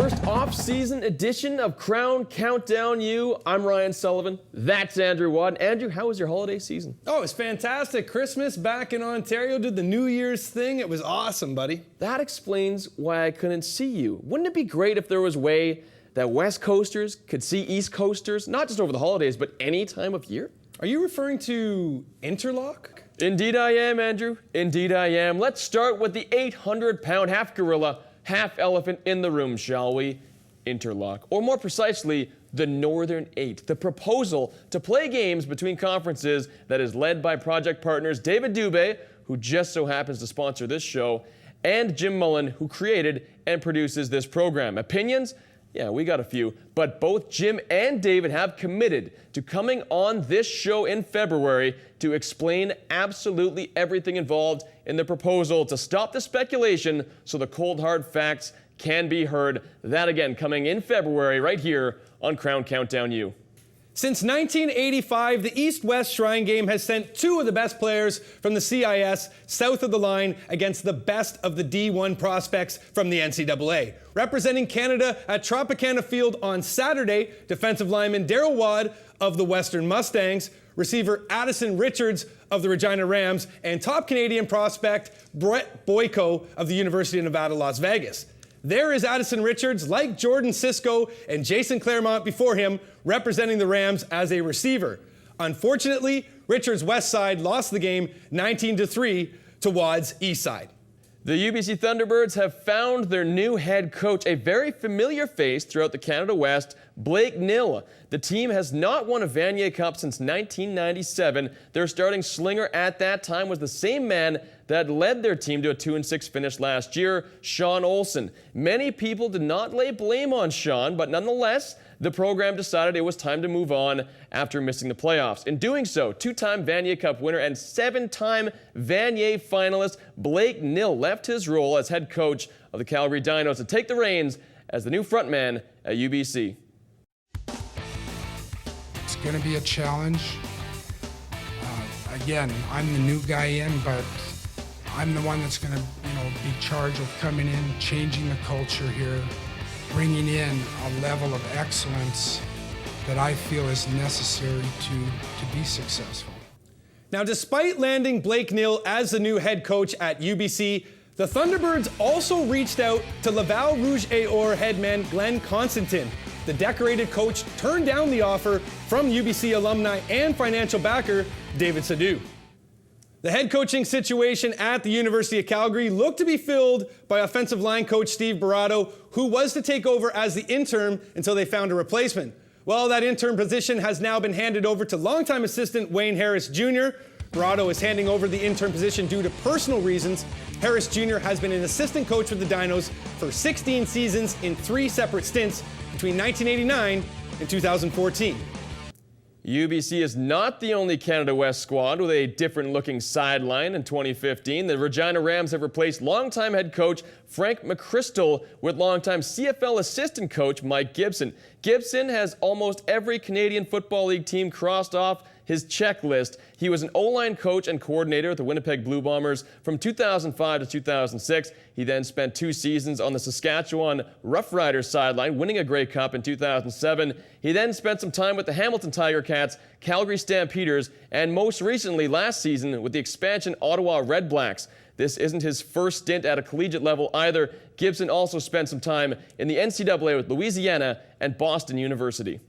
first off-season edition of Krown Countdown U. I'm Ryan Sullivan. That's Andrew Watt. Andrew, how was your holiday season? Oh, it was fantastic. Christmas back in Ontario, did the New Year's thing. It was awesome, buddy. That explains why I couldn't see you. Wouldn't it be great if there was a way that West Coasters could see East Coasters, not just over the holidays, but any time of year? Are you referring to interlock? Indeed I am, Andrew. Indeed I am. Let's start with the 800-pound half-gorilla, half-elephant in the room, shall we? Interlock. Or more precisely, the Northern Eight, the proposal to play games between conferences that is led by project partners David Dubé, who just so happens to sponsor this show, and Jim Mullin, who created and produces this program. Opinions? Yeah, we got a few, but both Jim and David have committed to coming on this show in February to explain absolutely everything involved in the proposal to stop the speculation so the cold hard facts can be heard. That again coming in February right here on Krown Countdown U. Since 1985, the East-West Shrine Game has sent two of the best players from the CIS south of the line against the best of the D1 prospects from the NCAA. Representing Canada at Tropicana Field on Saturday, defensive lineman Daryl Wadd of the Western Mustangs, receiver Addison Richards of the Regina Rams, and top Canadian prospect Brett Boyko of the University of Nevada, Las Vegas. There is Addison Richards, like Jordan Sisco and Jason Claremont before him, representing the Rams as a receiver. Unfortunately, Richards' West Side lost the game 19-3 to Wadd's East Side. The UBC Thunderbirds have found their new head coach, a very familiar face throughout the Canada West, Blake Nill. The team has not won a Vanier Cup since 1997. Their starting slinger at that time was the same man that led their team to a 2-6 finish last year, Sean Olsen. Many people did not lay blame on Sean, but nonetheless, the program decided it was time to move on after missing the playoffs. In doing so, two-time Vanier Cup winner and seven-time Vanier finalist Blake Nill left his role as head coach of the Calgary Dinos to take the reins as the new frontman at UBC. It's going to be a challenge. Again, I'm the new guy in, but I'm the one that's going to, be charged with coming in, changing the culture here, bringing in a level of excellence that I feel is necessary to be successful. Now, despite landing Blake Nill as the new head coach at UBC, the Thunderbirds also reached out to Laval Rouge et Or headman Glenn Constantin. The decorated coach turned down the offer from UBC alumni and financial backer David Sadu. The head coaching situation at the University of Calgary looked to be filled by offensive line coach Steve Barato, who was to take over as the interim until they found a replacement. Well, that interim position has now been handed over to longtime assistant Wayne Harris Jr. Barato is handing over the interim position due to personal reasons. Harris Jr. has been an assistant coach with the Dinos for 16 seasons in 3 separate stints between 1989 and 2014. UBC is not the only Canada West squad with a different-looking sideline in 2015. The Regina Rams have replaced longtime head coach Frank McChrystal with longtime CFL assistant coach Mike Gibson. Gibson has almost every Canadian Football League team crossed off his checklist. He was an O-line coach and coordinator at the Winnipeg Blue Bombers from 2005 to 2006. He then spent 2 seasons on the Saskatchewan Roughriders sideline, winning a Grey Cup in 2007. He then spent some time with the Hamilton Tiger Cats, Calgary Stampeders, and most recently last season with the expansion Ottawa Red Blacks. This isn't his first stint at a collegiate level either. Gibson also spent some time in the NCAA with Louisiana and Boston University.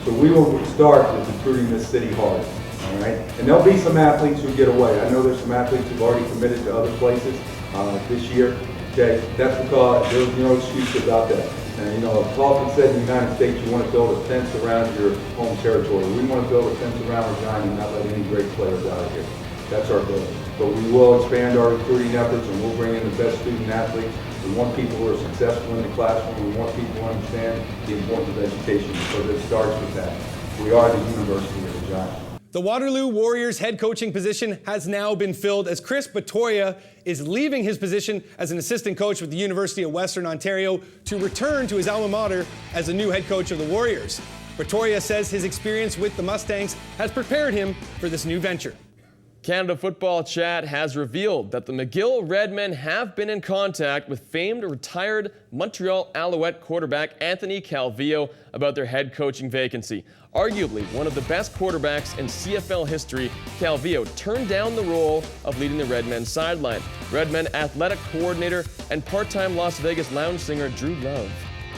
So we will start with recruiting this city hard, all right? And there'll be some athletes who get away. I know there's some athletes who've already committed to other places this year, okay? That's because there's no excuse about that. And it's often said in the United States you want to build a fence around your home territory. We want to build a fence around Regina and not let any great players out of here. That's our goal. But we will expand our recruiting efforts and we'll bring in the best student athletes. We want people who are successful in the classroom. We want people who understand the importance of education, because it starts with that. We are the University of Regina. The Waterloo Warriors head coaching position has now been filled as Chris Batoya is leaving his position as an assistant coach with the University of Western Ontario to return to his alma mater as the new head coach of the Warriors. Batoya says his experience with the Mustangs has prepared him for this new venture. Canada Football Chat has revealed that the McGill Redmen have been in contact with famed retired Montreal Alouette quarterback Anthony Calvillo about their head coaching vacancy. Arguably one of the best quarterbacks in CFL history, Calvillo turned down the role of leading the Redmen sideline. Redmen athletic coordinator and part-time Las Vegas lounge singer Drew Love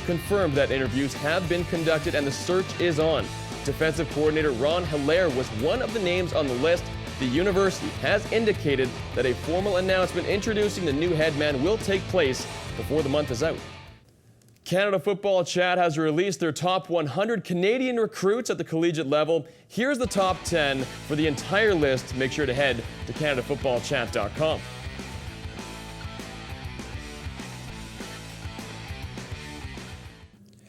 confirmed that interviews have been conducted and the search is on. Defensive coordinator Ron Hilaire was one of the names on the list. The university has indicated that a formal announcement introducing the new head man will take place before the month is out. Canada Football Chat has released their top 100 Canadian recruits at the collegiate level. Here's the top 10 for the entire list. Make sure to head to CanadaFootballChat.com.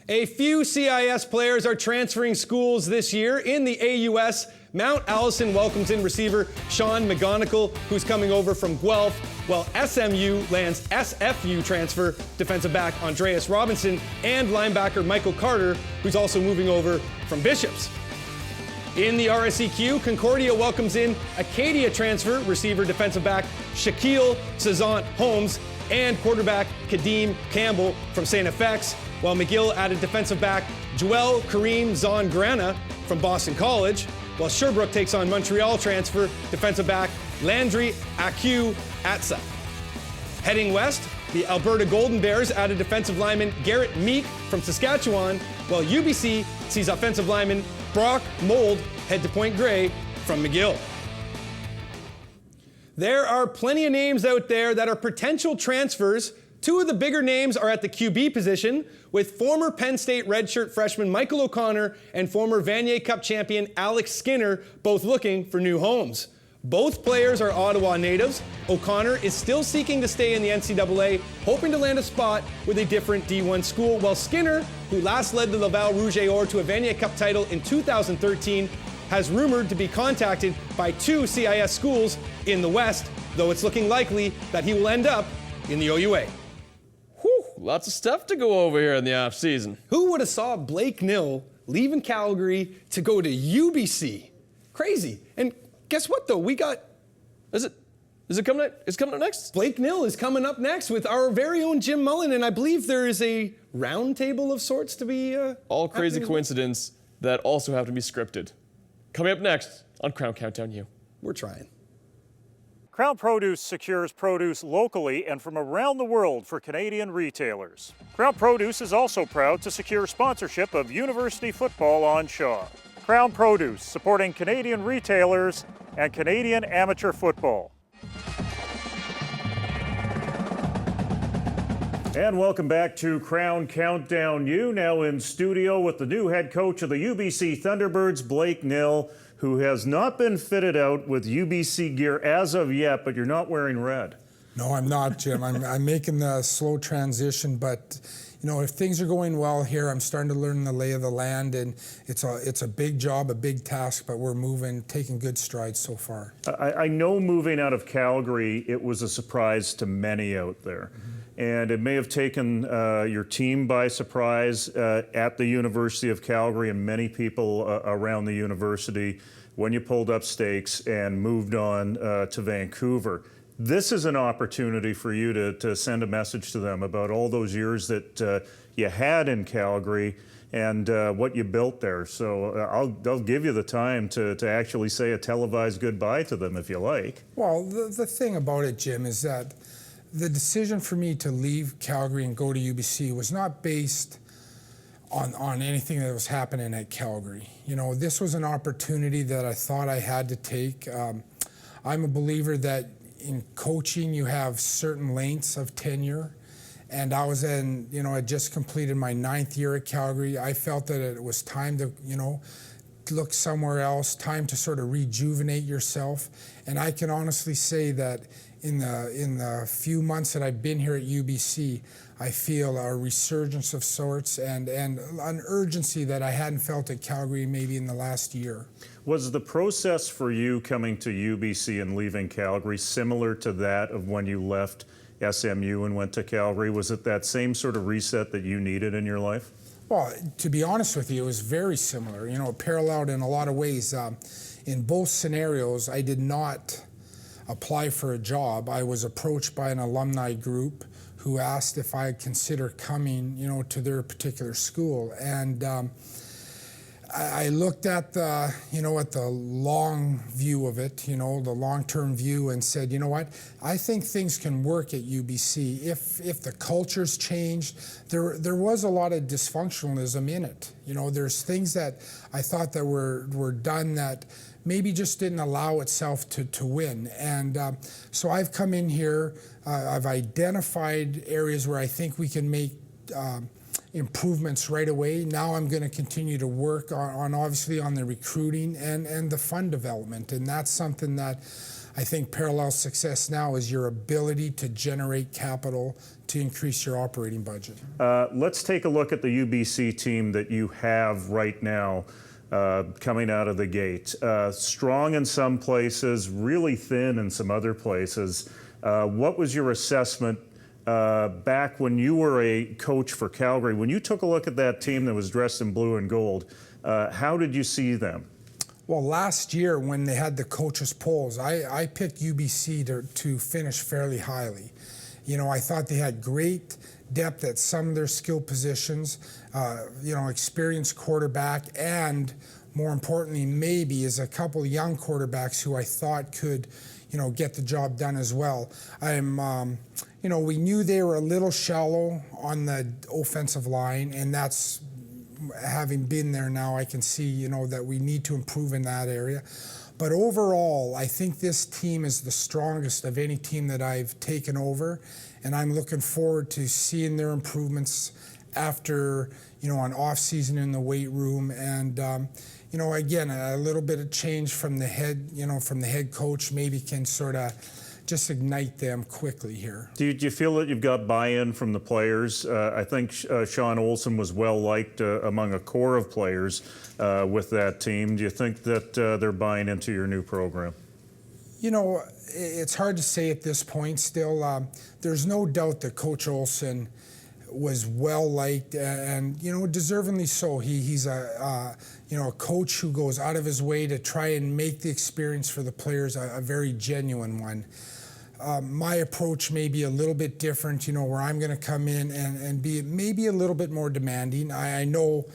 A few CIS players are transferring schools this year. In the AUS, Mount Allison welcomes in receiver Sean McGonigal, who's coming over from Guelph, while SMU lands SFU transfer defensive back Andreas Robinson and linebacker Michael Carter, who's also moving over from Bishops. In the RSEQ, Concordia welcomes in Acadia transfer receiver defensive back Shaquille Cezant Holmes and quarterback Kadeem Campbell from St. FX, while McGill added defensive back Joel Kareem Zongrana from Boston College, while Sherbrooke takes on Montreal transfer defensive back Landry Acu Atsa. Heading west, the Alberta Golden Bears added defensive lineman Garrett Meek from Saskatchewan, while UBC sees offensive lineman Brock Mold head to Point Grey from McGill. There are plenty of names out there that are potential transfers. Two of the bigger names are at the QB position, with former Penn State redshirt freshman Michael O'Connor and former Vanier Cup champion Alex Skinner both looking for new homes. Both players are Ottawa natives. O'Connor is still seeking to stay in the NCAA, hoping to land a spot with a different D1 school, while Skinner, who last led the Laval Rouge et Or to a Vanier Cup title in 2013, has rumored to be contacted by two CIS schools in the West, though it's looking likely that he will end up in the OUA. Lots of stuff to go over here in the offseason. Who would have saw Blake Nill leaving Calgary to go to UBC? Crazy. And guess what, though? We got... Is it coming up? It's coming up next? Blake Nill is coming up next with our very own Jim Mullin, and I believe there is a roundtable of sorts to be... all crazy coincidence that also have to be scripted. Coming up next on Krown Countdown U. We're trying. Krown Produce secures produce locally and from around the world for Canadian retailers. Krown Produce is also proud to secure sponsorship of University Football on Shaw. Krown Produce, supporting Canadian retailers and Canadian amateur football. And welcome back to Krown Countdown U, now in studio with the new head coach of the UBC Thunderbirds, Blake Nill, who has not been fitted out with UBC gear as of yet, but you're not wearing red. No, I'm not, Jim. I'm making the slow transition, but you know, if things are going well here, I'm starting to learn the lay of the land, and it's a big job, a big task, but we're moving, taking good strides so far. I know moving out of Calgary, it was a surprise to many out there. And it may have taken your team by surprise at the University of Calgary and many people around the university when you pulled up stakes and moved on to Vancouver. This is an opportunity for you to send a message to them about all those years that you had in Calgary and what you built there. So I'll give you the time to actually say a televised goodbye to them if you like. Well, the thing about it, Jim, is that the decision for me to leave Calgary and go to UBC was not based on anything that was happening at Calgary. You know, this was an opportunity that I thought I had to take. I'm a believer that in coaching you have certain lengths of tenure, and I was in, you know, I just completed my 9th year at Calgary. I felt that it was time to, you know, look somewhere else, time to sort of rejuvenate yourself. And I can honestly say that in the few months that I've been here at UBC, I feel a resurgence of sorts and an urgency that I hadn't felt at Calgary maybe in the last year. Was the process for you coming to UBC and leaving Calgary similar to that of when you left SMU and went to Calgary? Was it that same sort of reset that you needed in your life? Well, to be honest with you, it was very similar. You know, paralleled in a lot of ways. In both scenarios, I did not apply for a job, I was approached by an alumni group who asked if I'd consider coming, to their particular school. And I looked at the, at the long view of it, the long-term view, and said, you know what, I think things can work at UBC if the culture's changed. There was a lot of dysfunctionalism in it. There's things that I thought that were done that maybe just didn't allow itself to win. And so I've come in here, I've identified areas where I think we can make improvements right away. Now I'm going to continue to work on obviously on the recruiting and the fund development. And that's something that I think parallels success now is your ability to generate capital to increase your operating budget. Let's take a look at the UBC team that you have right now coming out of the gate. Strong in some places, really thin in some other places. What was your assessment back when you were a coach for Calgary? When you took a look at that team that was dressed in blue and gold, how did you see them? Well, last year when they had the coaches' polls, I picked UBC to finish fairly highly. I thought they had great depth at some of their skill positions, experienced quarterback, and more importantly, maybe is a couple of young quarterbacks who I thought could, get the job done as well. We knew they were a little shallow on the offensive line, and that's, having been there now, I can see, that we need to improve in that area. But overall, I think this team is the strongest of any team that I've taken over, and I'm looking forward to seeing their improvements after, an off-season in the weight room. And, again, a little bit of change from the head coach maybe can sort of just ignite them quickly here. Do you feel that you've got buy-in from the players? I think Sean Olsen was well-liked among a core of players with that team. Do you think that they're buying into your new program? It's hard to say at this point still. There's no doubt that Coach Olsen was well-liked and, deservingly so. He's a coach who goes out of his way to try and make the experience for the players a very genuine one. My approach may be a little bit different, where I'm going to come in and be maybe a little bit more demanding. I know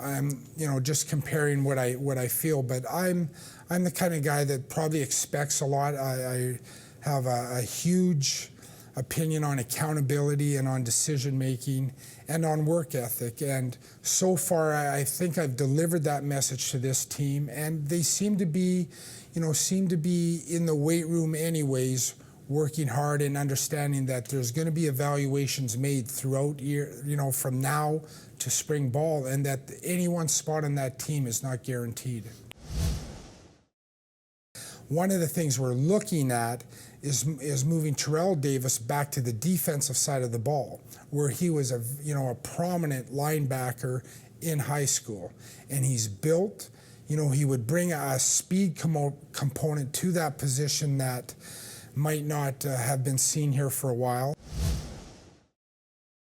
I'm, just comparing what I feel, but I'm the kind of guy that probably expects a lot. I have a huge opinion on accountability and on decision making and on work ethic. And so far, I think I've delivered that message to this team, and they seem to be in the weight room anyways, working hard and understanding that there's going to be evaluations made throughout year, from now to spring ball, and that any one spot on that team is not guaranteed. One of the things we're looking at is moving Terrell Davis back to the defensive side of the ball, where he was a prominent linebacker in high school, and he's built. He would bring a speed component to that position that might not have been seen here for a while.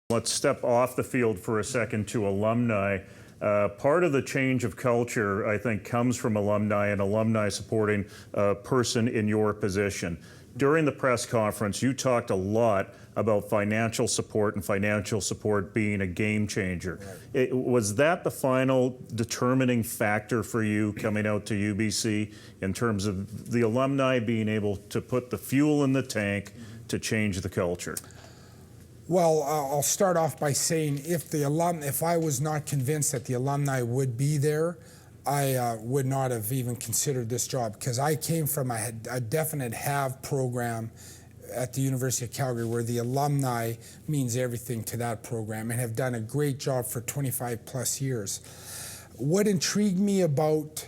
Let's step off the field for a second to alumni. Part of the change of culture, I think, comes from alumni and alumni supporting a person in your position. During the press conference, you talked a lot about financial support and financial support being a game changer. Right. Was that the final determining factor for you coming out to UBC in terms of the alumni being able to put the fuel in the tank to change the culture? Well, I'll start off by saying if I was not convinced that the alumni would be there, I would not have even considered this job, because I came from a definite have program at the University of Calgary where the alumni means everything to that program and have done a great job for 25 plus years. What intrigued me about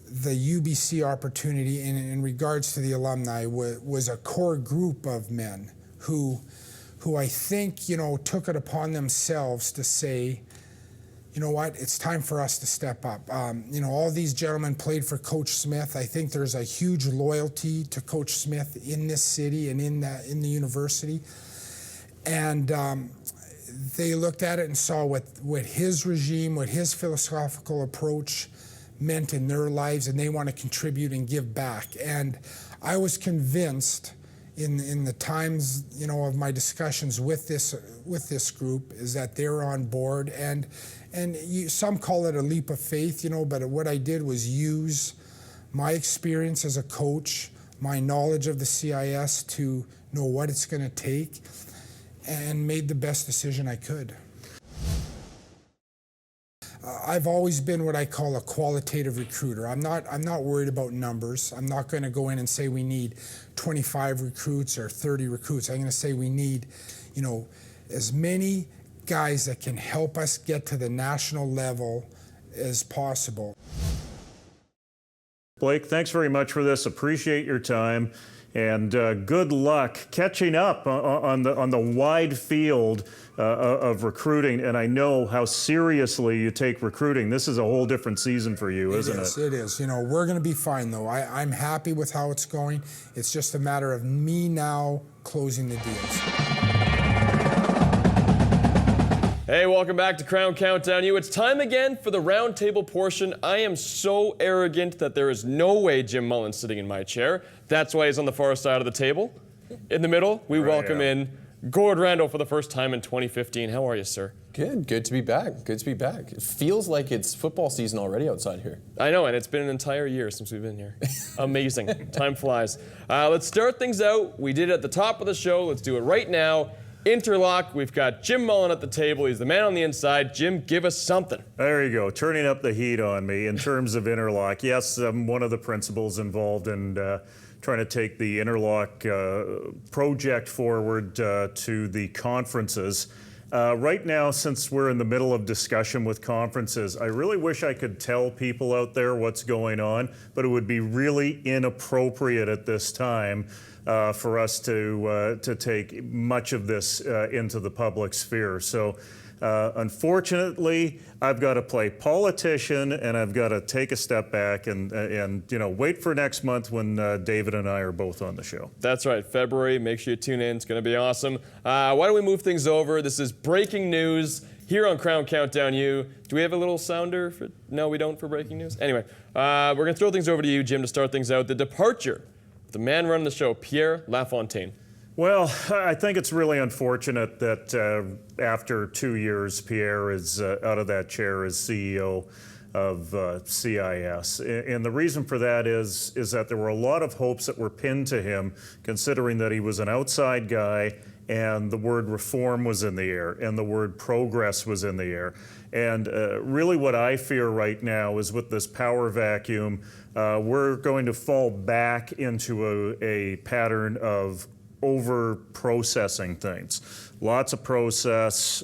the UBC opportunity in regards to the alumni was a core group of men who I think, took it upon themselves to say, you know what, it's time for us to step up. All these gentlemen played for Coach Smith. I think there's a huge loyalty to Coach Smith in this city and in the university. And they looked at it and saw what his regime, what his philosophical approach meant in their lives, and they want to contribute and give back. And I was convinced in the times, of my discussions with this group, is that they're on board. And some call it a leap of faith, but what I did was use my experience as a coach, my knowledge of the CIS to know what it's going to take, and made the best decision I could. I've always been what I call a qualitative recruiter. I'm not worried about numbers. I'm not going to go in and say we need 25 recruits or 30 recruits. I'm going to say we need, as many guys that can help us get to the national level as possible. Blake, thanks very much for this. Appreciate your time, and good luck catching up on the wide field of recruiting. And I know how seriously you take recruiting. This is a whole different season for you, isn't it? It is. We're going to be fine, though. I'm happy with how it's going. It's just a matter of me now closing the deals. Hey, welcome back to Krown Countdown U. It's time again for the roundtable portion. I am so arrogant that there is no way Jim Mullin's sitting in my chair. That's why he's on the far side of the table. In the middle, we welcome in Gord Randall for the first time in 2015. How are you, sir? Good to be back. Good to be back. It feels like it's football season already outside here. I know, and it's been an entire year since we've been here. Amazing. Time flies. Let's start things out. We did it at the top of the show. Let's do it right now. Interlock. We've got Jim Mullin at the table. He's the man on the inside. Jim, give us something. There you go, turning up the heat on me in terms of interlock. Yes, I'm one of the principals involved in trying to take the interlock project forward to the conferences. Right now, since we're in the middle of discussion with conferences, I really wish I could tell people out there what's going on, but it would be really inappropriate at this time for us to take much of this into the public sphere. So unfortunately, I've got to play politician, and I've got to take a step back and wait for next month when David and I are both on the show. That's right, February. Make sure you tune in. It's going to be awesome. Why don't we move things over? This is breaking news here on Krown Countdown U. Do we have a little sounder? No, we don't for breaking news? Anyway, we're going to throw things over to you, Jim, to start things out. The departure of the man running the show, Pierre Lafontaine. Well, I think it's really unfortunate that after 2 years, Pierre is out of that chair as CEO of CIS. And the reason for that is that there were a lot of hopes that were pinned to him, considering that he was an outside guy and the word reform was in the air and the word progress was in the air. And really what I fear right now is with this power vacuum, we're going to fall back into a pattern of over-processing things. Lots of process,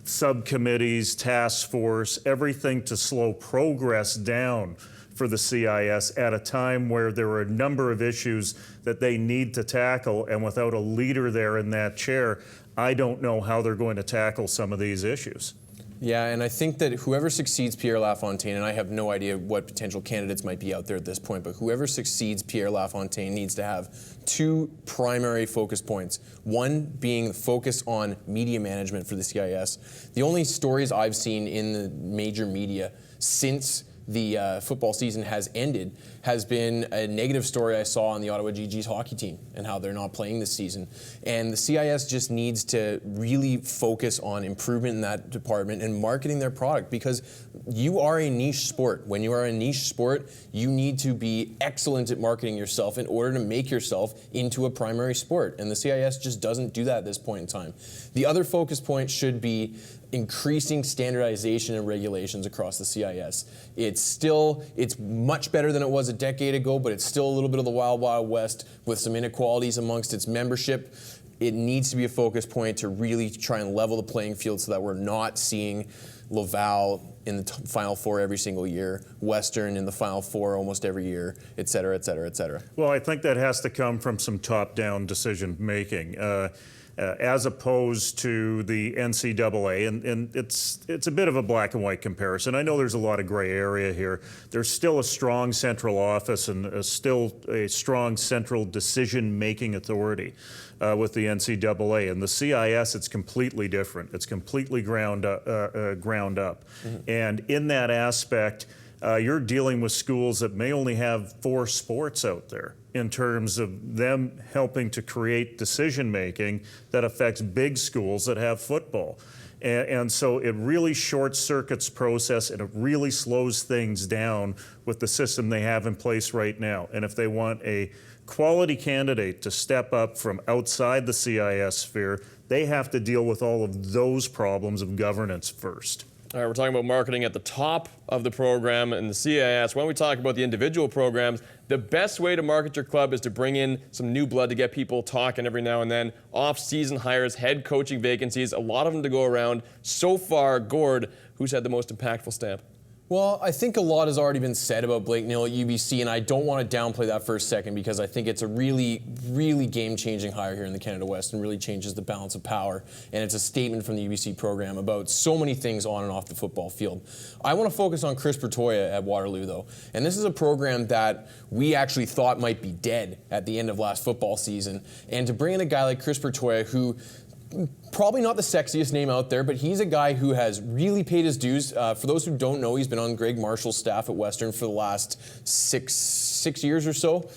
subcommittees, task force, everything to slow progress down for the CIS at a time where there are a number of issues that they need to tackle, and without a leader there in that chair, I don't know how they're going to tackle some of these issues. Yeah, and I think that whoever succeeds Pierre Lafontaine, and I have no idea what potential candidates might be out there at this point, but whoever succeeds Pierre Lafontaine needs to have two primary focus points. One being the focus on media management for the CIS. The only stories I've seen in the major media since the football season has ended has been a negative story I saw on the Ottawa GG's hockey team and how they're not playing this season. And the CIS just needs to really focus on improvement in that department and marketing their product, because you are a niche sport. When you are a niche sport, you need to be excellent at marketing yourself in order to make yourself into a primary sport. And the CIS just doesn't do that at this point in time. The other focus point should be increasing standardization and regulations across the CIS. It's much better than it was a decade ago, but it's still a little bit of the wild, wild west with some inequalities amongst its membership. It needs to be a focus point to really try and level the playing field so that we're not seeing Laval in the Final Four every single year, Western in the Final Four almost every year, et cetera, et cetera, et cetera. Well, I think that has to come from some top-down decision making. as opposed to the NCAA. And it's a bit of a black and white comparison. I know there's a lot of gray area here. There's still a strong central office and still a strong central decision-making authority with the NCAA. And the CIS, it's completely different. It's completely ground up. And in that aspect, you're dealing with schools that may only have 4 sports out there in terms of them helping to create decision-making that affects big schools that have football. And so it really short-circuits process, and it really slows things down with the system they have in place right now. And if they want a quality candidate to step up from outside the CIS sphere, they have to deal with all of those problems of governance first. All right, we're talking about marketing at the top of the program and the CIS. When we talk about the individual programs, the best way to market your club is to bring in some new blood to get people talking every now and then. Off-season hires, head coaching vacancies, a lot of them to go around. So far, Gord, who's had the most impactful stamp? Well, I think a lot has already been said about Blake Nill at UBC, and I don't want to downplay that for a second because I think it's a really, really game-changing hire here in the Canada West and really changes the balance of power. And it's a statement from the UBC program about so many things on and off the football field. I want to focus on Chris Bertoia at Waterloo, though. And this is a program that we actually thought might be dead at the end of last football season. And to bring in a guy like Chris Bertoia, who probably not the sexiest name out there, but he's a guy who has really paid his dues. For those who don't know, he's been on Greg Marshall's staff at Western for the last six years or so.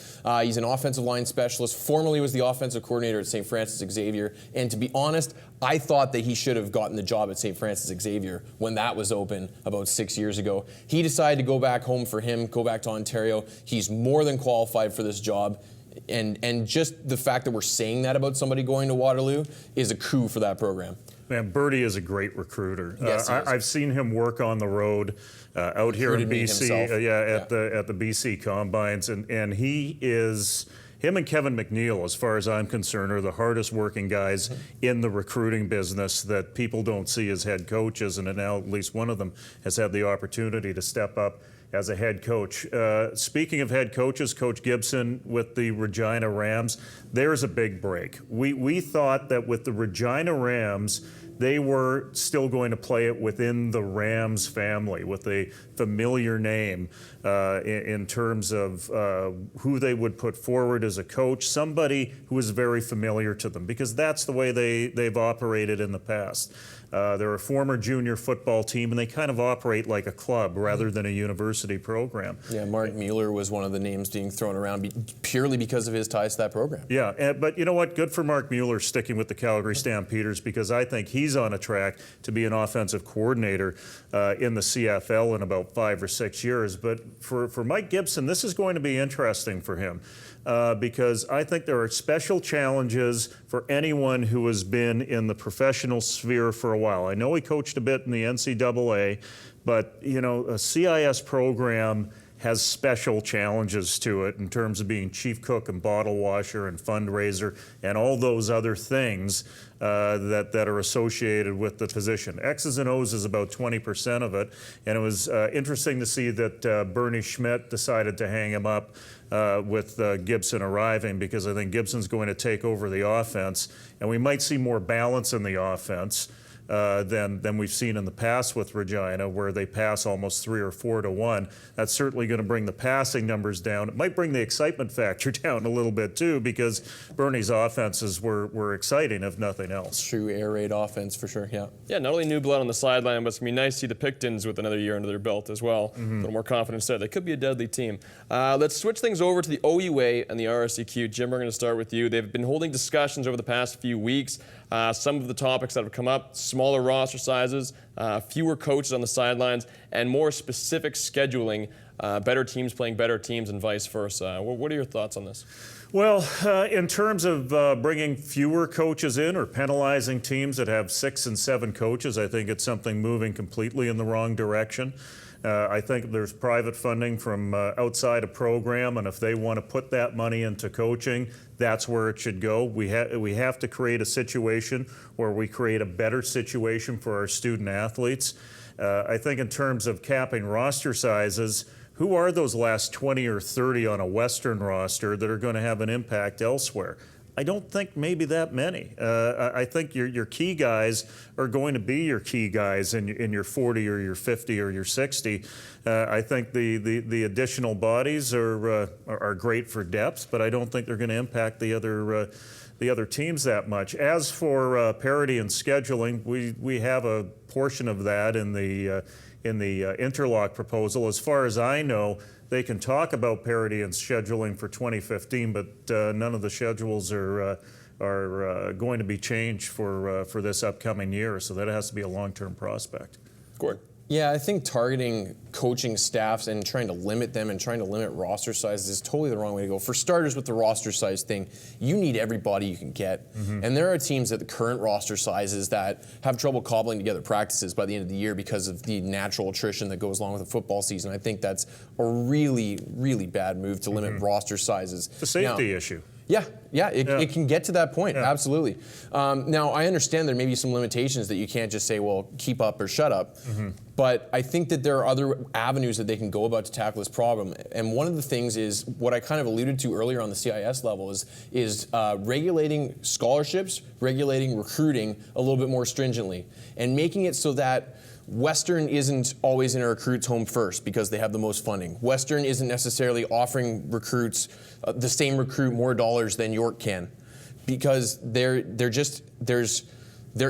He's an offensive line specialist, formerly was the offensive coordinator at St. Francis Xavier. And to be honest, I thought that he should have gotten the job at St. Francis Xavier when that was open about 6 years ago. He decided to go back home for him, go back to Ontario. He's more than qualified for this job. And just the fact that we're saying that about somebody going to Waterloo is a coup for that program. Man, Bertie is a great recruiter. Yes, he is. I've seen him work on the road out here in BC, at the BC Combines, and he is. Him and Kevin McNeil, as far as I'm concerned, are the hardest working guys in the recruiting business that people don't see as head coaches, and now at least one of them has had the opportunity to step up as a head coach. Speaking of head coaches, Coach Gibson with the Regina Rams, there's a big break. We thought that with the Regina Rams, they were still going to play it within the Rams family with a familiar name in terms of who they would put forward as a coach, somebody who is very familiar to them, because that's the way they've operated in the past. They're a former junior football team, and they kind of operate like a club rather than a university program. Yeah, Mark Mueller was one of the names being thrown around purely because of his ties to that program. Yeah, but you know what? Good for Mark Mueller sticking with the Calgary Stampeders, because I think he's on a track to be an offensive coordinator in the CFL in about 5 or 6 years. But for Mike Gibson, this is going to be interesting for him. Because I think there are special challenges for anyone who has been in the professional sphere for a while. I know he coached a bit in the NCAA, but you know, a CIS program has special challenges to it in terms of being chief cook and bottle washer and fundraiser and all those other things that are associated with the position. X's and O's is about 20% of it, and it was interesting to see that Bernie Schmidt decided to hang him up with Gibson arriving, because I think Gibson's going to take over the offense, and we might see more balance in the offense than we've seen in the past with Regina, where they pass almost 3 or 4 to 1. That's certainly going to bring the passing numbers down. It might bring the excitement factor down a little bit too, because Bernie's offenses were exciting, if nothing else. True air raid offense for sure, yeah. Yeah, not only new blood on the sideline, but it's going to be nice to see the Pictons with another year under their belt as well. A little more confidence there. They could be a deadly team. Let's switch things over to the OUA and the RSEQ. Jim, we're going to start with you. They've been holding discussions over the past few weeks. Some of the topics that have come up: smaller roster sizes, fewer coaches on the sidelines, and more specific scheduling, better teams playing better teams and vice versa. What are your thoughts on this? Well, in terms of bringing fewer coaches in or penalizing teams that have 6 and 7 coaches, I think it's something moving completely in the wrong direction. I think there's private funding from outside a program, and if they want to put that money into coaching, that's where it should go. We have to create a situation where we create a better situation for our student athletes. I think in terms of capping roster sizes, who are those last 20 or 30 on a Western roster that are going to have an impact elsewhere? I don't think maybe that many. I think your key guys are going to be your key guys in your 40 or your 50 or your 60. I think the additional bodies are great for depth, but I don't think they're going to impact the other teams that much. As for parity and scheduling, we have a portion of that in the interlock proposal. As far as I know, they can talk about parity and scheduling for 2015, but none of the schedules are going to be changed for this upcoming year. So that has to be a long-term prospect. Gordon. Yeah, I think targeting coaching staffs and trying to limit them and trying to limit roster sizes is totally the wrong way to go. For starters, with the roster size thing, you need everybody you can get. And there are teams at the current roster sizes that have trouble cobbling together practices by the end of the year because of the natural attrition that goes along with a football season. I think that's a really, really bad move to limit roster sizes. It's a safety issue. Yeah, it can get to that point, absolutely. Now, I understand there may be some limitations that you can't just say, well, keep up or shut up. But I think that there are other avenues that they can go about to tackle this problem. And one of the things is what I kind of alluded to earlier on the CIS level is regulating scholarships, regulating recruiting a little bit more stringently, and making it so that Western isn't always in a recruit's home first because they have the most funding. Western isn't necessarily offering recruits, the same recruit, more dollars than York can, because there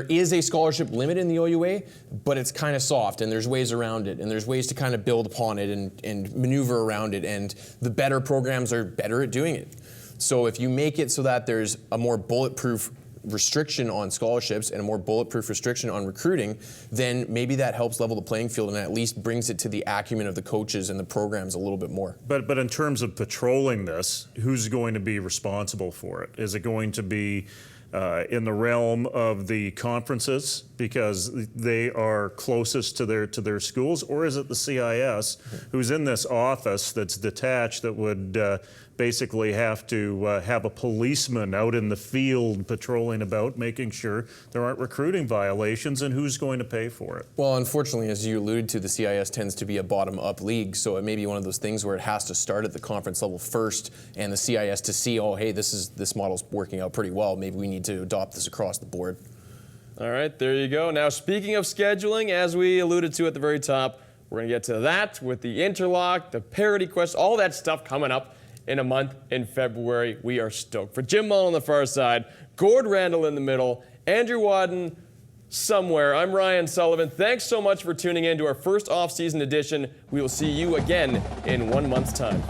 is a scholarship limit in the OUA, but it's kind of soft, and there's ways around it, and there's ways to kind of build upon it and maneuver around it, and the better programs are better at doing it. So if you make it so that there's a more bulletproof restriction on scholarships and a more bulletproof restriction on recruiting, then maybe that helps level the playing field and at least brings it to the acumen of the coaches and the programs a little bit more. But in terms of patrolling this, who's going to be responsible for it? Is it going to be in the realm of the conferences because they are closest to their schools, or is it the CIS who's in this office that's detached that would basically have to have a policeman out in the field patrolling about, making sure there aren't recruiting violations, and who's going to pay for it? Well, unfortunately, as you alluded to, the CIS tends to be a bottom-up league, so it may be one of those things where it has to start at the conference level first, and the CIS to see, oh, hey, this model's working out pretty well. Maybe we need to adopt this across the board. All right, there you go. Now, speaking of scheduling, as we alluded to at the very top, we're going to get to that with the interlock, the parity quest, all that stuff coming up in a month in February. We are stoked. For Jim Mullin on the far side, Gord Randall in the middle, Andrew Wadden somewhere. I'm Ryan Sullivan. Thanks so much for tuning in to our first off-season edition. We will see you again in 1 month's time.